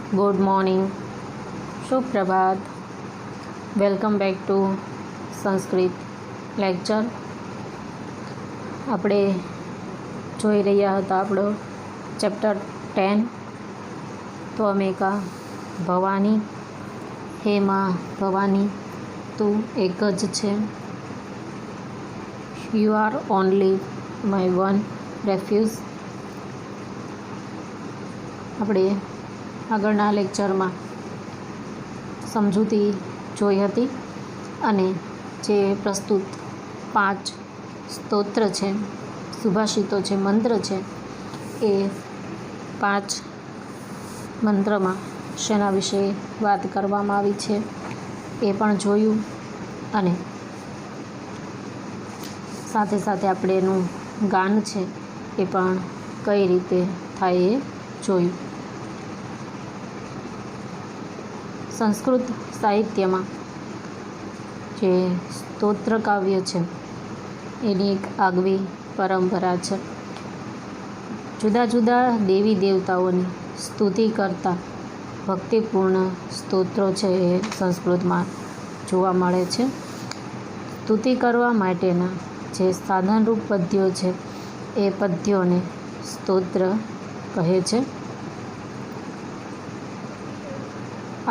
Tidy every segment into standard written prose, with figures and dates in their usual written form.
Good morning, સુપ્રભાત. Welcome back to Sanskrit lecture. આપણે જોઈ રહ્યા હતા આપણો ચેપ્ટર 10 ત્વમેકા ભવાની. હે માં ભવાની, તું એક જ છે. You are only my one refuge. આપણે આગળના લેક્ચરમાં સમજૂતી જોઈ હતી અને જે પ્રસ્તુત 5 સ્તોત્ર છે, સુભાષિતો છે, મંત્ર છે, એ 5 મંત્રમાં શેના વિશે વાત કરવામાં આવી છે એ પણ જોયું અને સાથે સાથે આપણે એનું ગાન છે એ પણ કઈ રીતે થાય એ જોયું. સંસ્કૃત સાહિત્યમાં જે સ્તોત્ર કાવ્ય છે એની એક આગવી પરંપરા છે. જુદા જુદા દેવી દેવતાઓની સ્તુતિ કરતા ભક્તિપૂર્ણ સ્તોત્રો છે એ સંસ્કૃતમાં જોવા મળે છે. સ્તુતિ કરવા માટેના જે સાધનરૂપ પદ્યો છે એ પદ્યોને સ્તોત્ર કહે છે.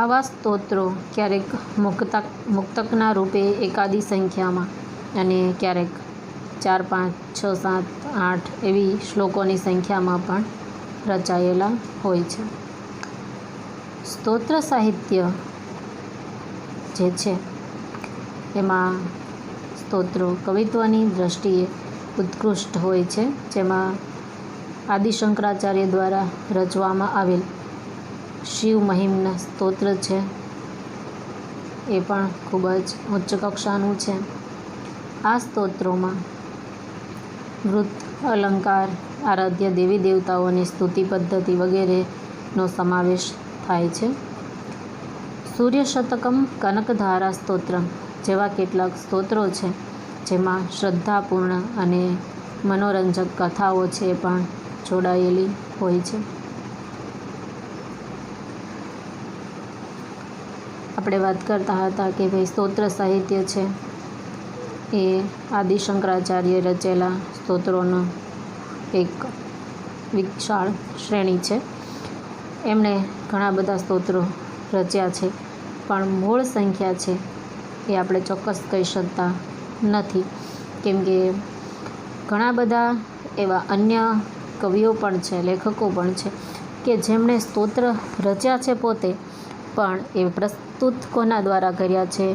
આવા સ્તોત્રો ક્યારેક મુક્તકના રૂપે એકાદી સંખ્યામાં અને ક્યારેક 4, 5, 6, 7, 8 એવી શ્લોકોની સંખ્યામાં પણ રચાયેલા હોય છે. સ્તોત્ર સાહિત્ય જે છે એમાં સ્તોત્રો કવિત્વની દૃષ્ટિએ ઉત્કૃષ્ટ હોય છે, જેમાં આદિ શંકરાચાર્ય દ્વારા રચવામાં આવેલ શિવ મહિમ્ન સ્તોત્ર છે એ પણ ખૂબ જ ઉચ્ચ કક્ષાનું છે. આ સ્તોત્રોમાં વૃત્ત, અલંકાર, આરાધ્ય દેવી દેવતાઓની સ્તુતિ પદ્ધતિ વગેરેનો સમાવેશ થાય છે. સૂર્ય શતકમ, કનકધારા સ્તોત્રમ જેવા કેટલાક સ્તોત્રો છે જેમાં શ્રદ્ધાપૂર્ણ અને મનોરંજક કથાઓ છે એ પણ જોડાયેલી હોય છે. આપણે વાત કરતા હતા કે ભાઈ સ્તોત્ર સાહિત્ય છે એ આદિ શંકરાચાર્ય રચેલા સ્તોત્રોનો એક વિશાળ શ્રેણી છે. એમણે ઘણા બધા સ્તોત્રો રચ્યા છે, પણ મૂળ સંખ્યા છે એ આપણે ચોક્કસ કહી શકતા નથી, કેમ કે ઘણા બધા એવા અન્ય કવિઓ પણ છે, લેખકો પણ છે કે જેમણે સ્તોત્ર રચ્યા છે પોતે, પણ એ પ્રસ્તુત કોના દ્વારા કર્યા છે?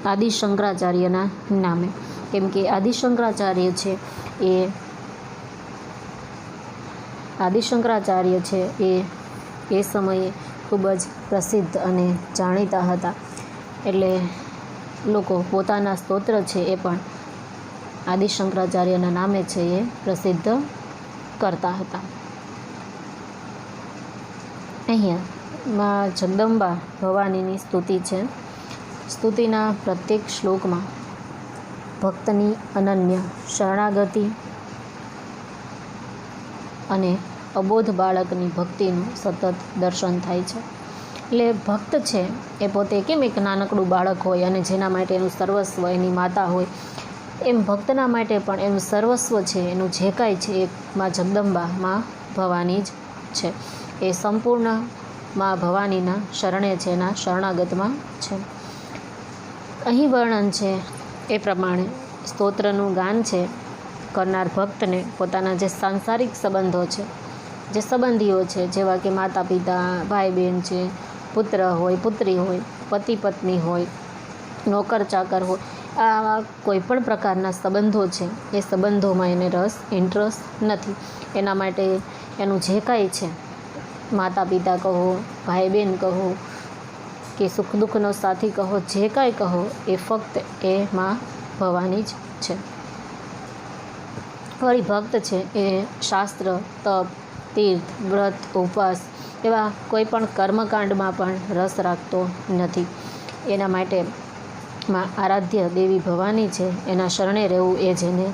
આદિ શંકરાચાર્યના નામે. કેમ કે આદિ શંકરાચાર્ય છે એ સમયે ખૂબ જ પ્રસિદ્ધ અને જાણીતા હતા, એટલે લોકો પોતાના સ્તોત્ર છે એ પણ આદિ શંકરાચાર્યના નામે છે એ પ્રસિદ્ધ કરતા હતા. અહીંયા માં જગદંબા ભવાનીની સ્તુતિ છે. સ્તુતિના પ્રત્યેક શ્લોકમાં ભક્તની અનન્ય શરણાગતિ અને અબોધ બાળકની ભક્તિનું સતત દર્શન થાય છે. એટલે ભક્ત છે એ પોતે કેમ એક નાનકડું બાળક હોય અને જેના માટે એનું સર્વસ્વ એની માતા હોય, એમ ભક્તના માટે પણ એનું સર્વસ્વ છે, એનું જે કાંઈ છે એ માં જગદંબા માં ભવાની જ છે. એ સંપૂર્ણ માં ભવાનીના શરણે છે, એના શરણાગતમાં છે. અહીં વર્ણન છે એ પ્રમાણે સ્તોત્રનું ગાન છે કરનાર ભક્તને પોતાના જે સાંસારિક સંબંધો છે, જે સંબંધીઓ છે, જેવા કે માતા પિતા, ભાઈ બહેન છે, પુત્ર હોય, પુત્રી હોય, પતિ પત્ની હોય, નોકર ચાકર હોય, આવા કોઈ પણ પ્રકારના સંબંધો છે એ સંબંધોમાં એને ઇન્ટરેસ્ટ નથી. એના માટે એનું જે કાંઈ છે, માતા પિતા કહો, ભાઈ બહેન કહો કે સુખ દુઃખનો સાથી કહો, જે કાંઈ કહો એ ફક્ત એ માં ભવાની જ છે. વળી ભક્ત છે એ શાસ્ત્ર, તપ, તીર્થ, વ્રત, ઉપવાસ એવા કોઈ પણ કર્મકાંડમાં પણ રસ રાખતો નથી. એના માટે માં આરાધ્ય દેવી ભવાની છે એના શરણે રહેવું એ જેને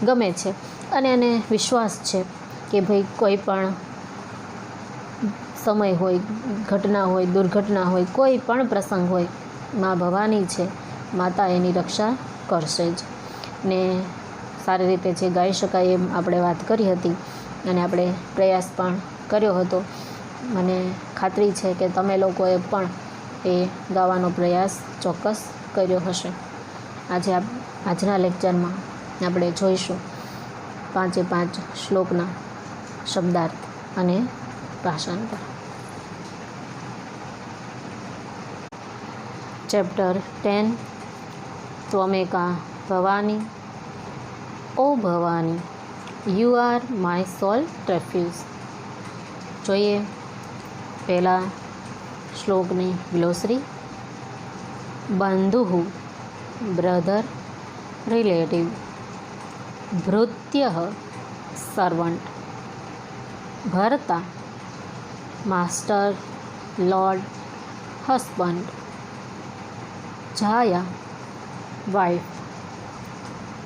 ગમે છે અને એને વિશ્વાસ છે કે ભાઈ કોઈ પણ સમય હોય, ઘટના હોય, દુર્ઘટના હોય, કોઈ પણ પ્રસંગ હોય, મા ભવાની છે, માતા એની રક્ષા કરશે જ. ને સારી રીતે જે ગાઈ શકાય એમ આપણે વાત કરી હતી અને આપણે પ્રયાસ પણ કર્યો હતો. મને ખાતરી છે કે તમે લોકોએ પણ એ ગાવાનો પ્રયાસ ચોક્કસ કર્યો હશે. આજના લેક્ચરમાં આપણે જોઈશું 5 શ્લોકના શબ્દાર્થ અને ભાષાંતર. ચેપ્ટર 10 ત્વમેકા Bhavani. O Bhavani, you are my soul refuge. જોઈએ પહેલા શ્લોકની ગ્લોસરી. બંધુઃ બ્રધર, રિલેટિવ. ભૃત્યઃ સર્વન્ટ. ભર્તા માસ્ટર, લોર્ડ, હસબન્ડ. જાયા વાઇફ.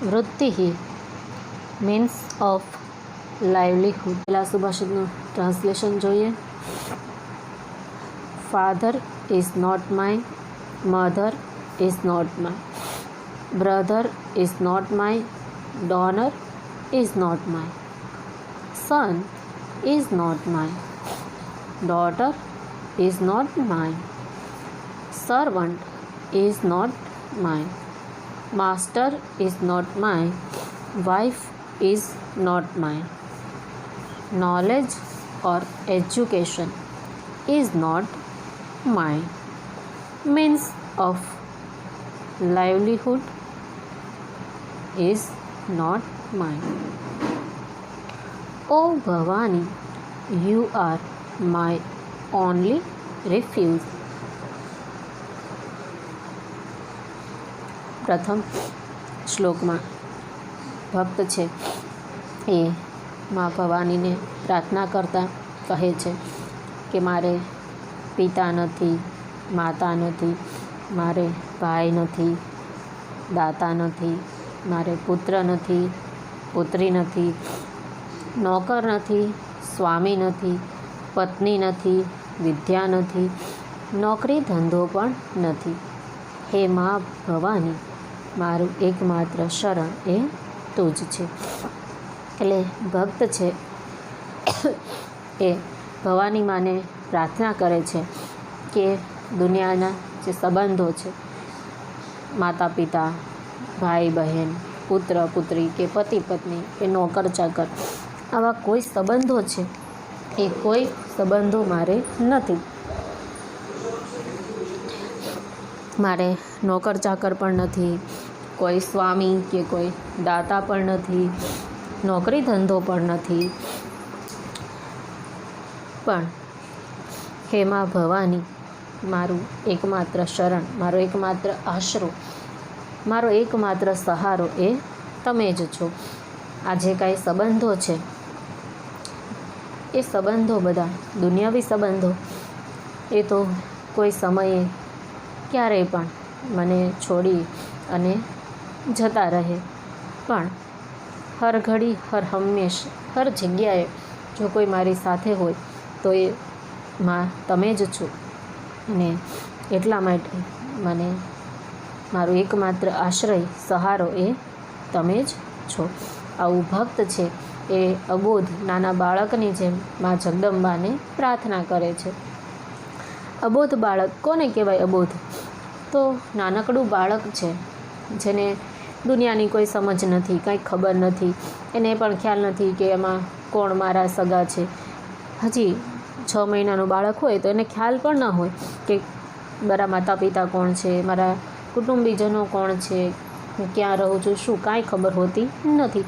વૃત્તિઃ મીન્સ ઓફ લાઇવલીહુડ. પહેલા સુભાષિતનું ટ્રાન્સલેશન જોઈએ. Father is not my, mother is not my, brother is not my, donor is not my, son is not my, daughter is not my, servant is not my, master is not my, wife is not mine. Knowledge or education is not mine. Means of livelihood is not mine. O Bhavani, you are my only refuge. પ્રથમ શ્લોકમાં ભક્ત છે એ મા ભવાનીને પ્રાર્થના કરતા કહે છે કે મારે પિતા નથી, માતા નથી, મારે ભાઈ નથી, દાતા નથી, મારે પુત્ર નથી, પુત્રી નથી, નોકર નથી, સ્વામી નથી, પત્ની નથી, વિદ્યા નથી, નોકરી ધંધો પણ નથી. હે મા ભવાની, મારું એકમાત્ર શરણ એ તું જ છે. એટલે ભક્ત છે એ ભવાની માને પ્રાર્થના કરે છે કે દુનિયાના જે સંબંધો છે, માતા પિતા, ભાઈ બહેન, પુત્ર પુત્રી કે પતિ પત્ની કે નોકર ચાકર, આવા કોઈ સંબંધો છે એ કોઈ સંબંધો મારે નથી. મારે નોકર ચાકર પણ નથી, કોઈ સ્વામી કે કોઈ દાતા પણ નથી, નોકરી ધંધો પણ નથી. પણ હે મા ભવાની, મારું એકમાત્ર શરણ, મારો એકમાત્ર આશરો, મારો એકમાત્ર સહારો એ તમે જ છો. આ જે કાંઈ સંબંધો છે એ સંબંધો બધા દુનિયાવી સંબંધો એ તો કોઈ સમયે ક્યારેય પણ મને છોડી અને જતા રહે. પણ હર ઘડી, હર હંમેશ, હર જગ્યાએ જો કોઈ મારી સાથે હોય તો એ માં તમે જ છો. અને એટલા માટે મને મારો એકમાત્ર આશ્રય, સહારો એ તમે જ છો. આવું ભક્ત છે એ અબોધ નાના બાળકની જેમ માં જગદંબાને પ્રાર્થના કરે છે. અબોધ બાળક કોને કહેવાય? અબોધ તો નાનકડું બાળક છે જેને દુનિયાની કોઈ સમજ નથી, કાંઈ ખબર નથી, એને પણ ખ્યાલ નથી કે એમાં કોણ મારા સગા છે. હજી 6 મહિનાનું બાળક હોય તો એને ખ્યાલ પણ ન હોય કે મારા માતા પિતા કોણ છે, મારા કુટુંબીજનો કોણ છે, હું ક્યાં રહું છું, શું કાંઈ ખબર હોતી નથી.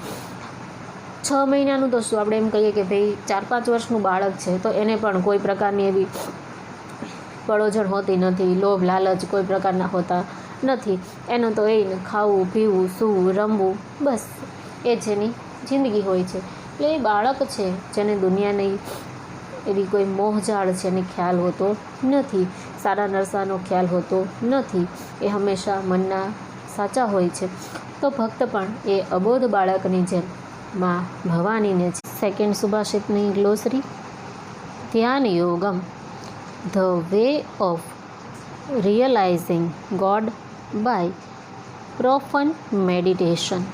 6 મહિનાનું તો શું, આપણે એમ કહીએ કે ભાઈ 4-5 વર્ષનું બાળક છે તો એને પણ કોઈ પ્રકારની એવી પળોજણ હોતી નથી, લોભ લાલચ કોઈ પ્રકારના હોતા નથી. એનું તો એને ખાવું, પીવું, સૂવું, રમવું, બસ એ જ એની જિંદગી હોય છે. એટલે એ બાળક છે જેને દુનિયાની એવી કોઈ મોહજાળ છે એને ખ્યાલ હોતો નથી, સારા નરસાનો ખ્યાલ હોતો નથી. એ હંમેશા મનના સાચા હોય છે. તો ભક્ત પણ એ અબોધ બાળકની જેમ માં ભવાનીને છે. Second સુભાષિતની ગ્લોસરી. Dhyan Yogam, the way of realizing God by profound meditation.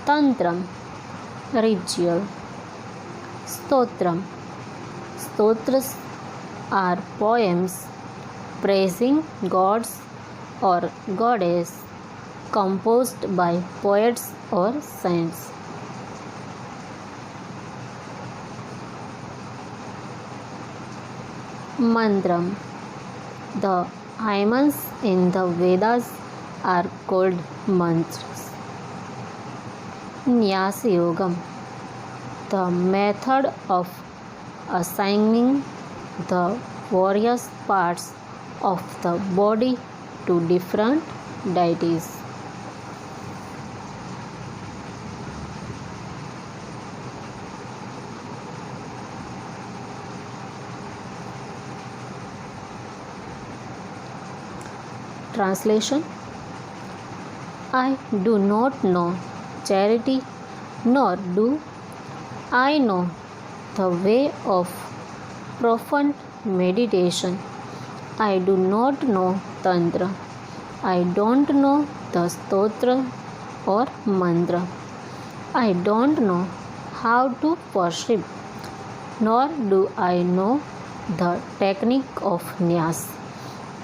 Tantram, ritual. Stotram, stotras are poems praising gods or goddess composed by poets or saints. Mantram, the hymns in the Vedas are called mantras. Nyasa Yogam, the method of assigning the various parts of the body to different deities. Translation: I do not know charity, nor do I know the way of profound meditation. I do not know Tantra. I don't know the Stotra or Mantra. I don't know how to worship, nor do I know the technique of Nyas.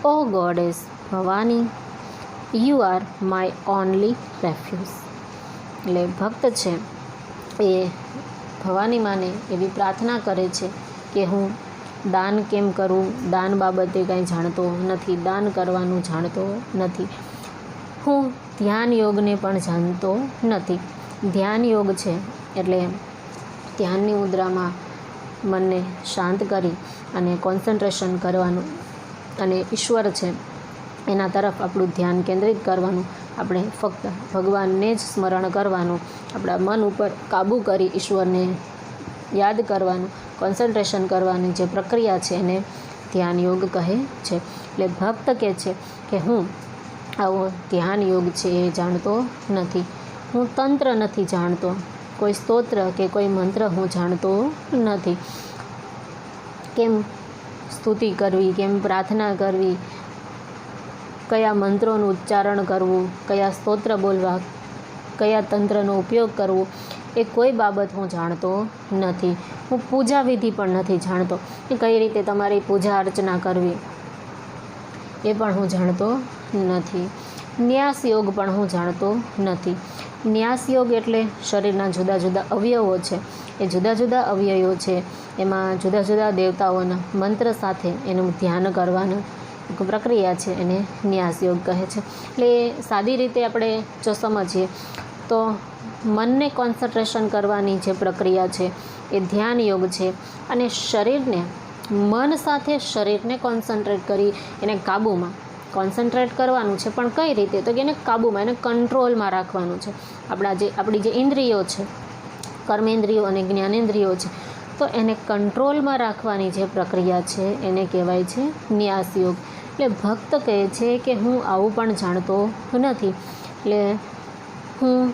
O Goddess Bhavani, you are my only refuge. એટલે ભક્ત છે એ ભવાની માને એવી પ્રાર્થના કરે છે કે હું દાન કેમ કરું, દાન બાબતે કાંઈ જાણતો નથી, દાન કરવાનું જાણતો નથી. હું ધ્યાન યોગને પણ જાણતો નથી. ધ્યાન યોગ છે એટલે ધ્યાનની મુદ્રામાં મનને શાંત કરી અને કોન્સન્ટ્રેશન કરવાનું અને ઈશ્વર છે એના તરફ આપણું ધ્યાન કેન્દ્રિત કરવાનું. આપણે ફક્ત ભગવાનને જ સ્મરણ કરવાનું, આપણા મન ઉપર કાબૂ કરી ઈશ્વરને યાદ કરવાનું, કોન્સન્ટ્રેશન કરવાની જે પ્રક્રિયા છે એને ધ્યાન યોગ કહે છે. એટલે ભક્ત કહે છે કે હું આવો ધ્યાન યોગ છે એ જાણતો નથી, હું તંત્ર નથી જાણતો, કોઈ સ્તોત્ર કે કોઈ મંત્ર હું જાણતો નથી. કેમ સ્તુતિ કરવી, કેમ પ્રાર્થના કરવી, કયા મંત્રોનું ઉચ્ચારણ કરવું, કયા સ્તોત્ર બોલવા, કયા તંત્રનો ઉપયોગ કરવો, એ કોઈ બાબત હું જાણતો નથી. હું પૂજા વિધિ પણ નથી જાણતો, કે કઈ રીતે તમારી પૂજા અર્ચના કરવી એ પણ હું જાણતો નથી. ન્યાસ યોગ પણ હું જાણતો નથી. ન્યાસ યોગ એટલે શરીરના જુદા જુદા અવયવો છે, એ જુદા જુદા અવયવો છે, એમાં જુદા જુદા દેવતાઓના મંત્ર સાથે એનું ધ્યાન કરવાનું પ્રક્રિયા છે, એને ન્યાસ યોગ કહે છે. એટલે સાદી રીતે આપણે જો સમજીએ તો મનને કોન્સન્ટ્રેશન કરવાની જે પ્રક્રિયા છે એ ધ્યાન યોગ છે. અને શરીરને, મન સાથે શરીરને કોન્સન્ટ્રેટ કરી એને કાબૂમાં કોન્સન્ટ્રેટ કરવાનું છે. પણ કઈ રીતે? તો કે એને કાબૂમાં, એને કંટ્રોલમાં રાખવાનું છે. આપણી જે ઇન્દ્રિયો છે, કર્મેન્દ્રિયો અને જ્ઞાનેન્દ્રિયો છે, તો એને કંટ્રોલમાં રાખવાની જે પ્રક્રિયા છે એને કહેવાય છે ન્યાસ યોગ. એટલે ભક્ત કહે છે કે હું આવું પણ જાણતો નથી. એટલે હું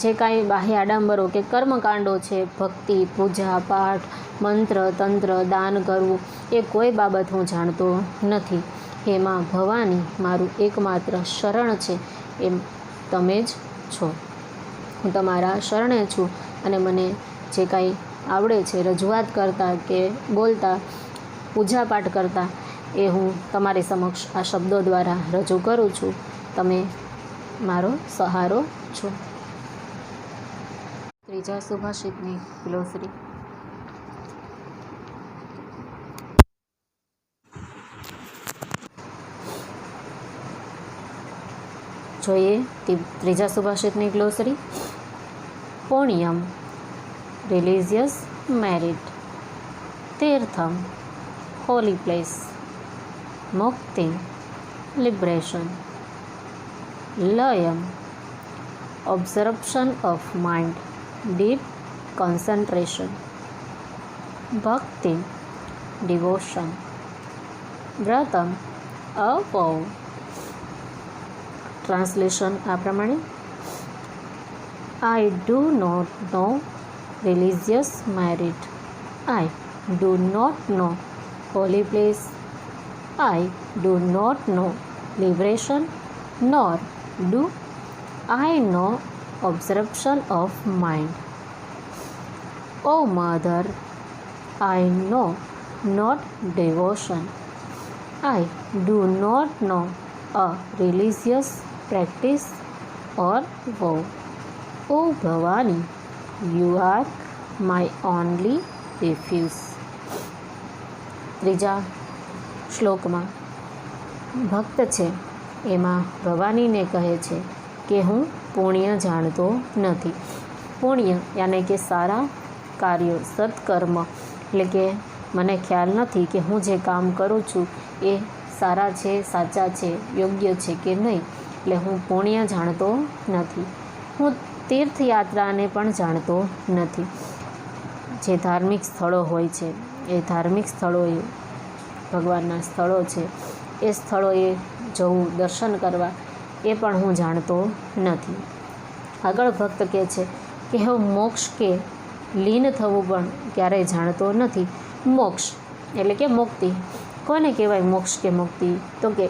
જે કાંઈ બાહ્ય આડંબરો કે કર્મકાંડો છે, ભક્તિ, પૂજા, પાઠ, મંત્ર, તંત્ર, દાન કરવું, એ કોઈ બાબત હું જાણતો નથી. હે માં ભવાની, મારું એકમાત્ર શરણ છે એમ તમે જ છો. હું તમારા શરણે છું અને મને જે કાંઈ આવડે છે રજૂઆત કરતાં કે બોલતા, પૂજાપાઠ કરતાં, એ હું તમારી સમક્ષ આ શબ્દો દ્વારા રજૂ કરું છું. તમે મારો સહારો છો. ત્રીજા સુભાષિતની ગ્લોસરી. જોઈએ ત્રીજા સુભાષિતની ગ્લોસરી. પુણ્યમ, રિલિજિયસ મેરિટ. તીર્થમ, હોલી પ્લેસ. મુક્તિ, લિબરેશન. લયમ, observation of mind, deep concentration. Bhakti, devotion. Vratam, a vow. Translation આ પ્રમાણે. I do not know religious merit. I do not know holy place. I do not know liberation, nor do I know absorption of mind. O Mother, I know not devotion. I do not know a religious practice or vow. O Bhavani, you are my only refuge. ત્રીજા શ્લોકમાં ભક્ત છે એમાં ભવાનીને કહે છે કે હું પુણ્ય જાણતો નથી. પુણ્ય યાને કે સારા કાર્યો, સત્કર્મ, એટલે કે મને ખ્યાલ નથી કે હું જે કામ કરું છું એ સારા છે, સાચા છે, યોગ્ય છે કે નહીં. એટલે હું પુણ્ય જાણતો નથી. હું તીર્થયાત્રાને પણ જાણતો નથી. જે ધાર્મિક સ્થળો હોય છે એ ધાર્મિક સ્થળોએ, ભગવાનના સ્થળો છે એ સ્થળોએ જવું, દર્શન કરવા એ પણ હું જાણતો નથી. આગળ ભક્ત કહે છે કે હું મોક્ષ કે લીન થવું પણ ક્યારેય જાણતો નથી. મોક્ષ એટલે કે મુક્તિ. કોને કહેવાય મોક્ષ કે મુક્તિ? તો કે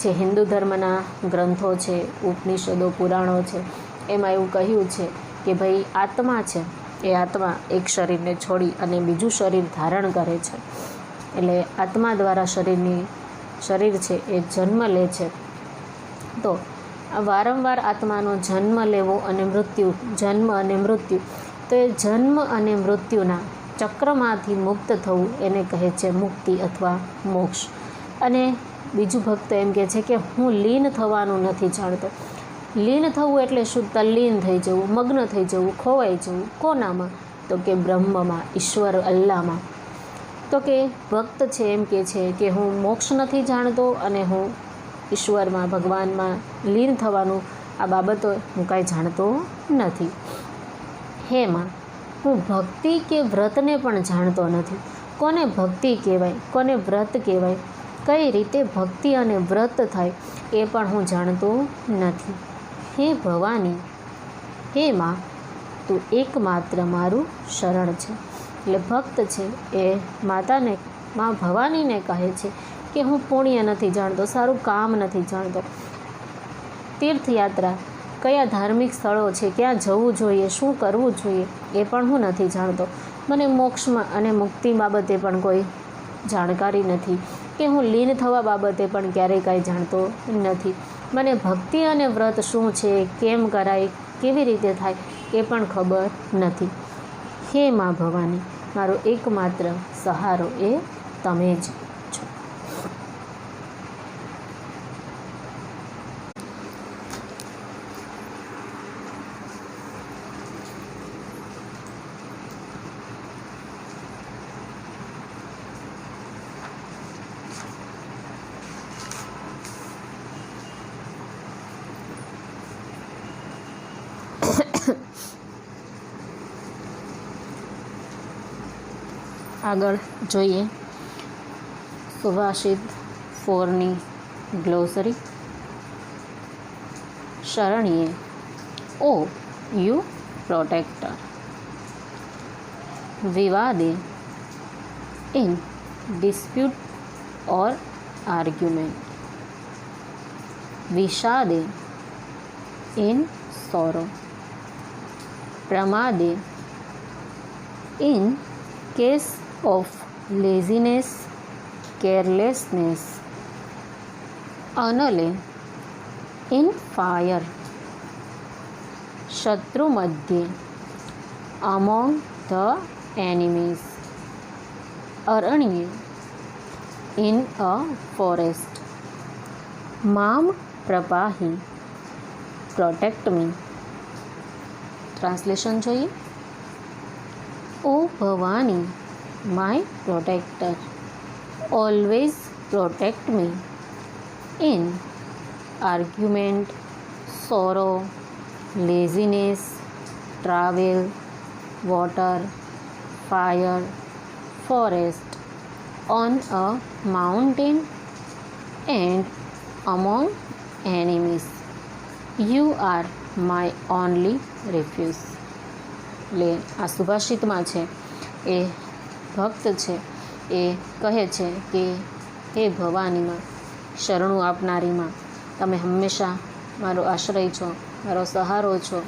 જે હિન્દુ ધર્મના ગ્રંથો છે, ઉપનિષદો, પુરાણો છે, એમાં એવું કહ્યું છે કે ભાઈ આત્મા છે એ આત્મા એક શરીરને છોડી અને બીજું શરીર ધારણ કરે છે. એટલે આત્મા દ્વારા શરીર છે એ જન્મ લે છે. તો વારંવાર આત્માનો જન્મ લેવો અને મૃત્યુ, જન્મ અને મૃત્યુ, તો એ જન્મ અને મૃત્યુના ચક્રમાંથી મુક્ત થવું એને કહે છે મુક્તિ અથવા મોક્ષ. અને બીજું ભક્ત એમ કહે છે કે હું લીન થવાનું નથી જાણતો. લીન થવું એટલે શું? તલ્લીન થઈ જવું, મગ્ન થઈ જવું, ખોવાઈ જવું. કોનામાં? તો કે બ્રહ્મમાં, ઈશ્વર અલ્લાહમાં. તો કે ભક્ત છે એમ કહે છે કે હું મોક્ષ નથી જાણતો અને હું ઈશ્વરમાં, ભગવાનમાં લીન થવાનું આ બાબતો હું કાંઈ જાણતો નથી. હેમાં હું ભક્તિ કે વ્રતને પણ જાણતો નથી. કોને ભક્તિ કહેવાય, કોને વ્રત કહેવાય, કઈ રીતે ભક્તિ અને વ્રત થાય એ પણ હું જાણતો નથી. હે ભવાની, હે માં, તું એકમાત્ર મારું શરણ છે. એટલે ભક્ત છે એ માતાને, માં ભવાનીને કહે છે કે હું પુણ્ય નથી જાણતો, સારું કામ નથી જાણતો, તીર્થયાત્રા, કયા ધાર્મિક સ્થળો છે, ક્યાં જવું જોઈએ, શું કરવું જોઈએ એ પણ હું નથી જાણતો. મને મોક્ષમાં અને મુક્તિ બાબતે પણ કોઈ જાણકારી નથી, કે હું લીન થવા બાબતે પણ ક્યારેય કાંઈ જાણતો નથી. મને ભક્તિ અને વ્રત શું છે, કેમ કરાય, કેવી રીતે થાય એ પણ ખબર નથી. હે માં ભવાની, મારો એકમાત્ર સહારો એ તમે જ છો. આગળ જોઈએ સુભાષિત 4ની ગ્લોસરી. શરણીએ, ઓ યુ પ્રોટેક્ટર. વિવાદે, ઇન ડિસ્પ્યુટ ઓર આર્ગ્યુમેન્ટ. વિષાદે, ઇન સોરો. પ્રમાદે, in case of laziness, carelessness. Anale, in fire. Shatru madhye, among the enemies. Aranye, in a forest. Mam prapahi, protect me. Translation જોઈએ. O Bhavani, my protector, always protect me in argument, sorrow, laziness, travel, water, fire, forest, on a mountain and among enemies. You are my only refuge. એટલે આ સુભાષિતમાં છે એ ભક્ત છે એ કહે છે કે હે ભવાનીમાં, શરણું આપનારીમાં, તમે હંમેશા મારો આશ્રય છો, મારો સહારો છો,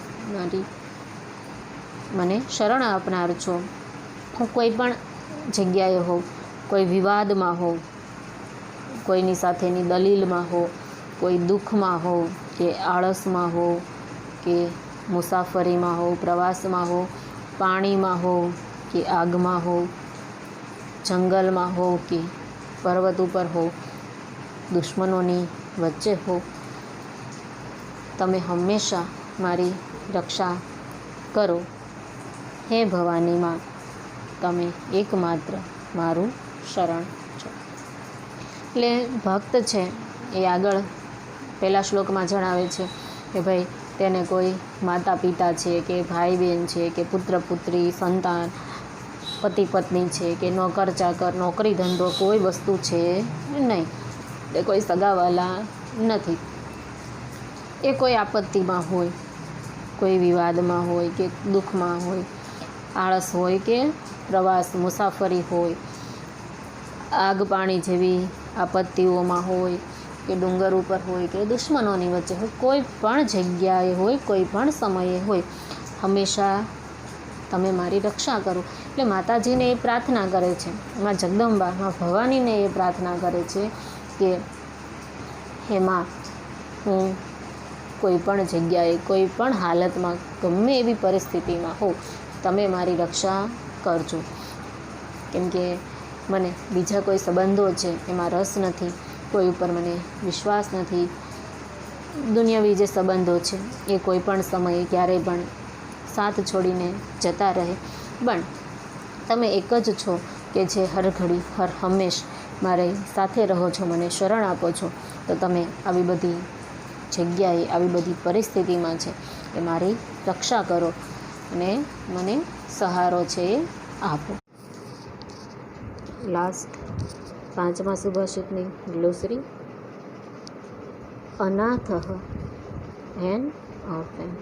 મને શરણ આપનાર છો. હું કોઈ પણ જગ્યાએ હોઉં, કોઈ વિવાદમાં હોઉં, કોઈની સાથેની દલીલમાં હોઉં, કોઈ દુઃખમાં હોઉં કે આળસમાં હોઉં કે મુસાફરીમાં હોઉં, પ્રવાસમાં હોઉં, પાણીમાં હોઉં કે આગમાં હોઉં, જંગલમાં હોઉં કે પર્વત ઉપર હોઉં, દુશ્મનોની વચ્ચે હોઉં, તમે હંમેશા મારી રક્ષા કરો. હે ભવાનીમાં, તમે એકમાત્ર મારું શરણ છો. એટલે ભક્ત છે એ આગળ પહેલા શ્લોકમાં જણાવે છે કે ભાઈ તેને કોઈ માતા પિતા છે કે ભાઈ બહેન છે કે પુત્ર પુત્રી, સંતાન, પતિ પત્ની છે કે નોકર ચાકર, નોકરી ધંધો કોઈ વસ્તુ છે નહીં, એ કોઈ સગાવાલા નથી. એ કોઈ આપત્તિમાં હોય, કોઈ વિવાદમાં હોય કે દુઃખમાં હોય, આળસ હોય કે પ્રવાસ મુસાફરી હોય, આગ પાણી જેવી આપત્તિઓમાં હોય કે ડુંગર ઉપર હોય કે દુશ્મનોની વચ્ચે હોય, કોઈ પણ જગ્યાએ હોય, કોઈ પણ સમયે હોય, હંમેશા તમે મારી રક્ષા કરો. એટલે માતાજીને એ પ્રાર્થના કરે છે, માં જગદંબા, માં ભવાનીને એ પ્રાર્થના કરે છે કે હે માં, હું કોઈ પણ જગ્યાએ, કોઈ પણ હાલતમાં, ગમે એવી પરિસ્થિતિમાં હોઉં, તમે મારી રક્ષા કરજો. કેમ કે મને બીજા કોઈ સંબંધો છે એમાં રસ નથી, કોઈ ઉપર મને વિશ્વાસ નથી. દુનિયાવી જે સંબંધો છે એ કોઈ પણ સમયે ક્યારેય પણ સાથ છોડીને જતા રહે, પણ તમે એક જ છો કે જે હર ઘડી હર હંમેશ મારી સાથે રહો છો, મને શરણ આપો છો. તો તમે આવી બધી જગ્યાએ, આવી બધી પરિસ્થિતિમાં છે એ મારી રક્ષા કરો અને મને સહારો છે એ આપો. લાસ્ટ 5મા સુભાષિતની ગ્લોસરી. અનાથઃ એન ઓર્ફન,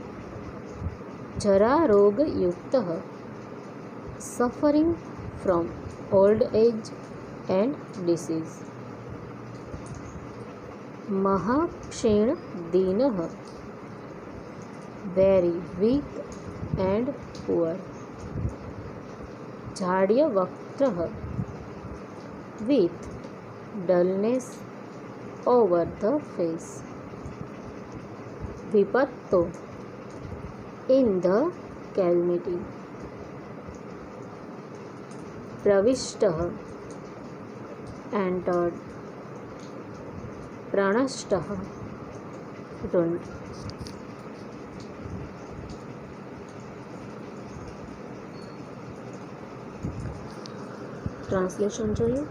જરા રોગ યુક્તઃ, suffering from old age and disease, મહાક્ષીણ દીનઃ, વેરી વીક એન્ડ પુઅર, જાડ્યવક્ત્રઃ, with dullness over the face, vipatto in the calamity, pravishtah entered, pranashtah ruined. Translation જોઈએ.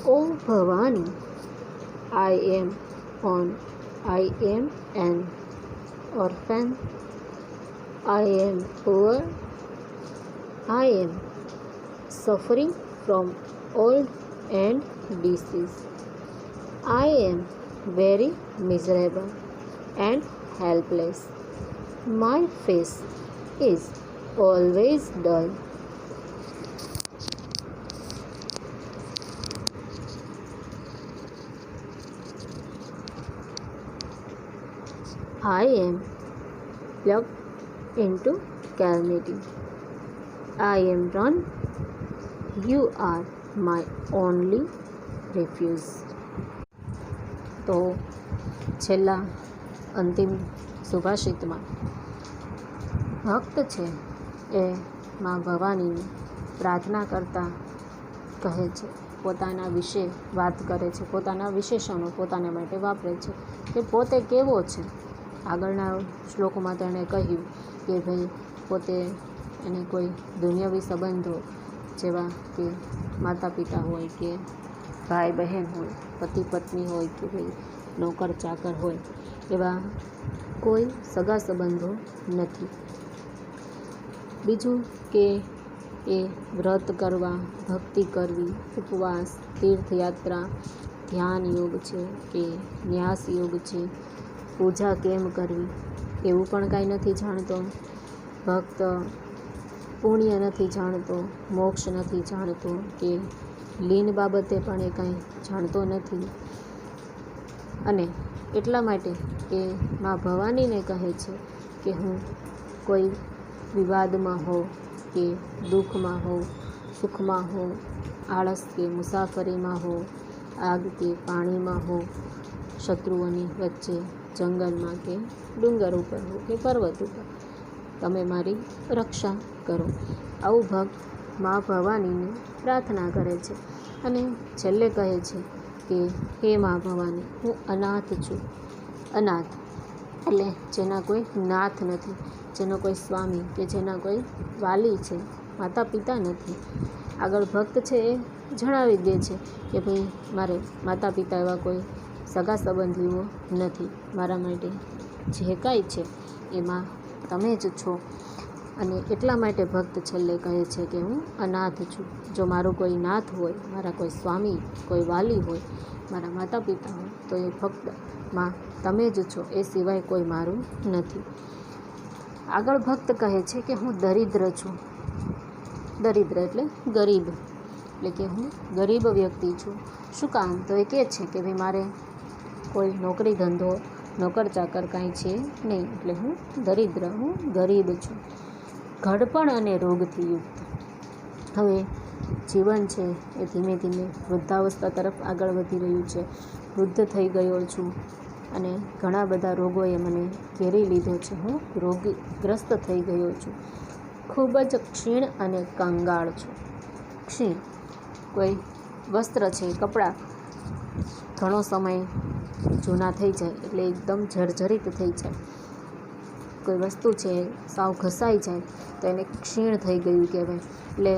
O Bhavani, I am an orphan, I am poor, I am suffering from old and disease, I am very miserable and helpless, my face is always dull, I am plucked into calamity, I am run, you are my only refuge. તો છેલ્લા અંતિમ સુભાષિતમાં ભક્ત છે એ માં ભવાનીની પ્રાર્થના કરતાં કહે છે, પોતાના વિશે વાત કરે છે, પોતાના વિશેષણો પોતાના માટે વાપરે છે કે પોતે કેવો છે. આગળના શ્લોકમાં તેણે કહ્યું કે ભાઈ પોતે એને કોઈ દુનિયાવી સંબંધો જેવા કે માતા પિતા હોય કે ભાઈ બહેન હોય, પતિ પત્ની હોય કે ભાઈ નોકર ચાકર હોય, એવા કોઈ સગા સંબંધો નથી. બીજું કે એ વ્રત કરવા, ભક્તિ કરવી, ઉપવાસ, તીર્થયાત્રા, ધ્યાન યોગ છે કે ન્યાસ યોગ છે, પૂજા કેમ કરવી એવું પણ કાંઈ નથી જાણતો. ભક્ત પુણ્ય નથી જાણતો, મોક્ષ નથી જાણતો કે લીન બાબતે પણ એ કાંઈ જાણતો નથી. અને એટલા માટે એ મા ભવાનીને કહે છે કે હું કોઈ વિવાદમાં હોઉં કે દુઃખમાં હોઉં, સુખમાં હોઉં, આળસ કે મુસાફરીમાં હોઉં, આગ કે પાણીમાં હોઉં, શત્રુઓની વચ્ચે, જંગલમાં કે ડુંગર ઉપર હો કે પર્વત ઉપર, તમે મારી રક્ષા કરો. આવું ભક્ત મા ભવાનીને પ્રાર્થના કરે છે. અને છેલ્લે કહે છે કે હે મા ભવાની, હું અનાથ છું. અનાથ એટલે જેના કોઈ નાથ નથી, જેનો કોઈ સ્વામી કે જેના કોઈ વાલી છે, માતા પિતા નથી. આગળ ભક્ત છે એ જણાવી દે છે કે ભાઈ મારે માતા પિતા એવા કોઈ સગા સંબંધીઓ નથી, મારા માટે જે કાંઈ છે એમાં તમે જ છો. અને એટલા માટે ભક્ત છેલ્લે કહે છે કે હું અનાથ છું. જો મારું કોઈ નાથ હોય, મારા કોઈ સ્વામી, કોઈ વાલી હોય, મારા માતા પિતા હોય, તો એ ફક્ત માં તમે જ છો, એ સિવાય કોઈ મારું નથી. આગળ ભક્ત કહે છે કે હું દરિદ્ર છું. દરિદ્ર એટલે ગરીબ, એટલે કે હું ગરીબ વ્યક્તિ છું. શું કામ? તો એ કહે છે કે ભાઈ મારે કોઈ નોકરી ધંધો, નોકર ચાકર કાંઈ છે નહીં, એટલે હું દરિદ્ર, હું ગરીબ છું. ઘડપણ અને રોગથી યુક્ત. હવે જીવન છે એ ધીમે ધીમે વૃદ્ધાવસ્થા તરફ આગળ વધી રહ્યું છે. વૃદ્ધ થઈ ગયો છું અને ઘણા બધા રોગોએ મને ઘેરી લીધો છે. હું રોગગ્રસ્ત થઈ ગયો છું. ખૂબ જ ક્ષીણ અને કંગાળ છું. ક્ષીણ કોઈ વસ્ત્ર છે, કપડાં ઘણો સમય જૂના થઈ જાય એટલે એકદમ જર્જરિત થઈ જાય. કોઈ વસ્તુ છે સાવ ઘસાઈ જાય તો એને ક્ષીણ થઈ ગયું કહેવાય. એટલે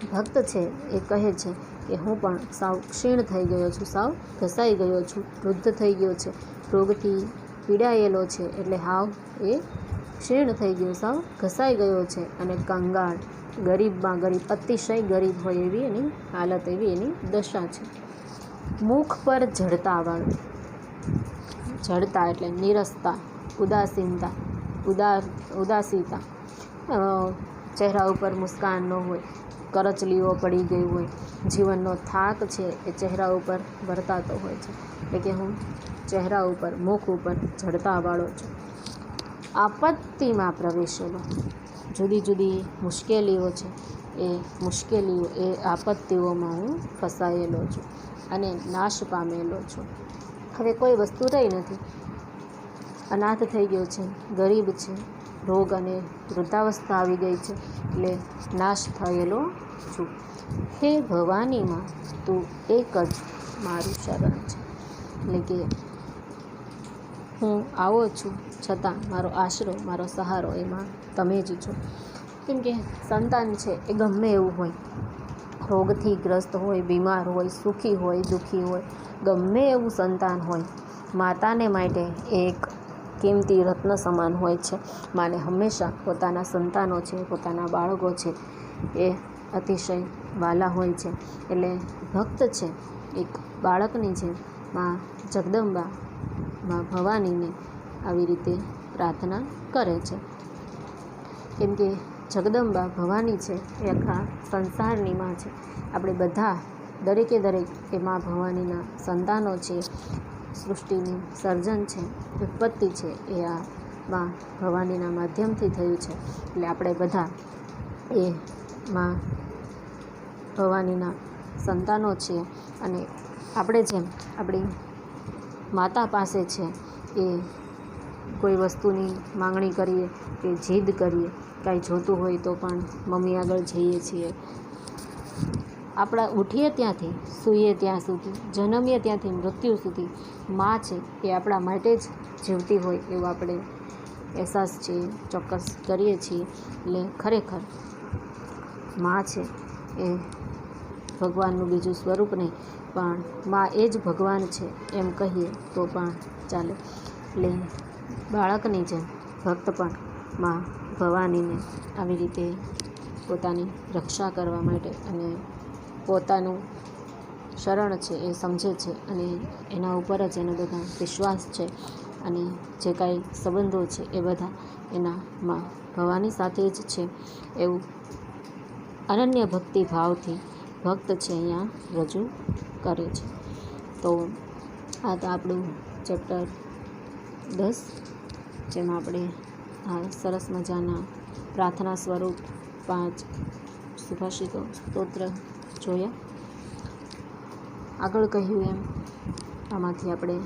ભક્ત છે એ કહે છે કે હું પણ સાવ ક્ષીણ થઈ ગયો છું, સાવ ઘસાઈ ગયો છું, વૃદ્ધ થઈ ગયો છે, રોગથી પીડાયેલો છે, એટલે હાવ એ ક્ષીણ થઈ ગયો, સાવ ઘસાઈ ગયો છે. અને કંગાળ, ગરીબમાં ગરીબ, અતિશય ગરીબ હોય એવી એની હાલત, એવી એની દશા છે. મુખ પર જડતાવાળું. જડતા એટલે નીરસતા, ઉદાસીનતા, ઉદાસીતા, ચહેરા ઉપર મુસ્કાન ન હોય, કરચલીઓ પડી ગઈ હોય, જીવનનો થાક છે એ ચહેરા ઉપર વર્તાતો હોય છે. એટલે કે હું ચહેરા ઉપર, મુખ ઉપર જડતાવાળો છું. આપત્તિમાં પ્રવેશેલો. જુદી જુદી મુશ્કેલીઓ છે એ આપત્તિઓમાં હું ફસાયેલો છું અને નાશ પામેલો છું. હવે કોઈ વસ્તુ રહી નથી, અનાથ થઈ ગયો છે, ગરીબ છે, રોગ અને વૃદ્ધાવસ્થા આવી ગઈ છે, એટલે નાશ થયેલો છું. હે ભવાનીમાં તું એક જ મારું શરણ છે. એટલે કે હું આવો છું છતાં મારો આશરો, મારો સહારો એમાં તમે જ છો. કેમ કે સંતાન છે એ ગમે એવું હોય, રોગથી ગ્રસ્ત હોય, બીમાર હોય, સુખી હોય, દુઃખી હોય, ગમે એવું સંતાન હોય, માતાને માટે એક કિંમતી રત્ન સમાન હોય છે. માને હંમેશા પોતાના સંતાનો છે, પોતાના બાળકો છે એ અતિશય વાલા હોય છે. એટલે ભક્ત છે એક બાળકની જેમ માં જગદંબા, માં ભવાનીને આવી રીતે પ્રાર્થના કરે છે. કેમ કે જગદંબા ભવાની છે એ આખા સંસારની માં છે. આપણે બધા દરેકે દરેક એ માં ભવાનીના સંતાનો છે. સૃષ્ટિનું સર્જન છે, ઉત્પત્તિ છે એ આ માં ભવાનીના માધ્યમથી થયું છે. એટલે આપણે બધા એ માં ભવાનીના સંતાનો છીએ. અને આપણે જેમ આપણી માતા પાસે છે એ કોઈ વસ્તુની માંગણી કરીએ કે જીદ કરીએ, કાંઈ જોતું હોય તો પણ મમ્મી આગળ જઈએ છીએ. આપણા ઉઠીએ ત્યાંથી સૂઈએ ત્યાં સુધી, જન્મીએ ત્યાંથી મૃત્યુ સુધી માં છે એ આપણા માટે જ જીવતી હોય એવું આપણે અહેસાસ છે ચોક્કસ કરીએ છીએ. એટલે ખરેખર માં છે એ ભગવાનનું બીજું સ્વરૂપ નહીં, પણ માં એ જ ભગવાન છે એમ કહીએ તો પણ ચાલે. એટલે બાળકની જેમ ભક્ત પણ માં ભવાનીને આવી રીતે પોતાની રક્ષા કરવા માટે અને પોતાનું શરણ છે એ સમજે છે અને એના ઉપર જ એનો બધા વિશ્વાસ છે. અને જે કાંઈ સંબંધો છે એ બધા એના માં ભવાની સાથે જ છે એવું અનન્ય ભક્તિ ભાવથી ભક્ત છે અહીંયા રજૂ કરે છે. તો આ તો આપણું ચેપ્ટર 10, જેમાં આપણે આ સરસ મજાના પ્રાર્થના સ્વરૂપ 5 સુભાષિતો સ્તોત્ર જોયા. આગળ કહ્યું એમ આમાંથી આપણે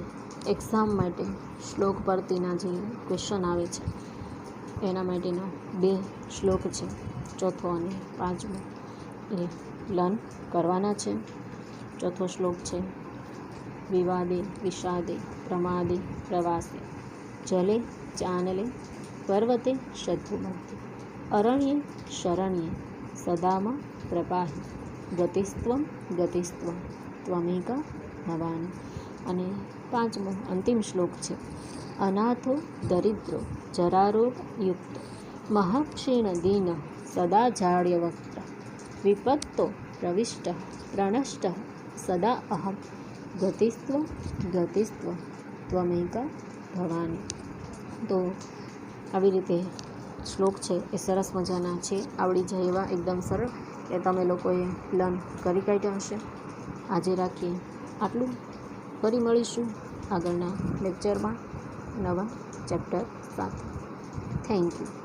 એક્ઝામ માટે શ્લોક પરતીના જે ક્વેશ્ચન આવે છે એના માટેના 2 શ્લોક છે, 4થો અને 5મો, એ લર્ન કરવાના છે. 4થો શ્લોક છે: વિવાદે વિષાદે પ્રમાદે પ્રવાસે જલે ચાનલે પર્વતે શત્રુમધ્ય અરણ્યે શરણ્યે સદામાં પ્રપાહી ગતિસ્ત્વમ ગતિસ્ત્વમ ત્વમેકા ભવાની. અને 5મો અંતિમ શ્લોક છે: અનાથો દરિદ્રો જરારોગ યુક્ત મહાક્ષીણ દીન સદા જાળ્યવક્ત્ર વિપત્તો પ્રવિષ્ટ પ્રણષ્ટ સદા અહમ ગતિસ્ત્વ ગતિસ્ત્વ ત્વમેકા ભવાની. તો આવી રીતે શ્લોક છે એ સરસ મજાના છે, આવડી જાય એવા, એકદમ સરળ, કે તમે લોકોએ લર્ન કરી કાઢ્યા હશે. આજે રાખીએ આટલું. ફરી મળીશું આગળના લેક્ચરમાં નવા ચેપ્ટર સાથે. Thank you.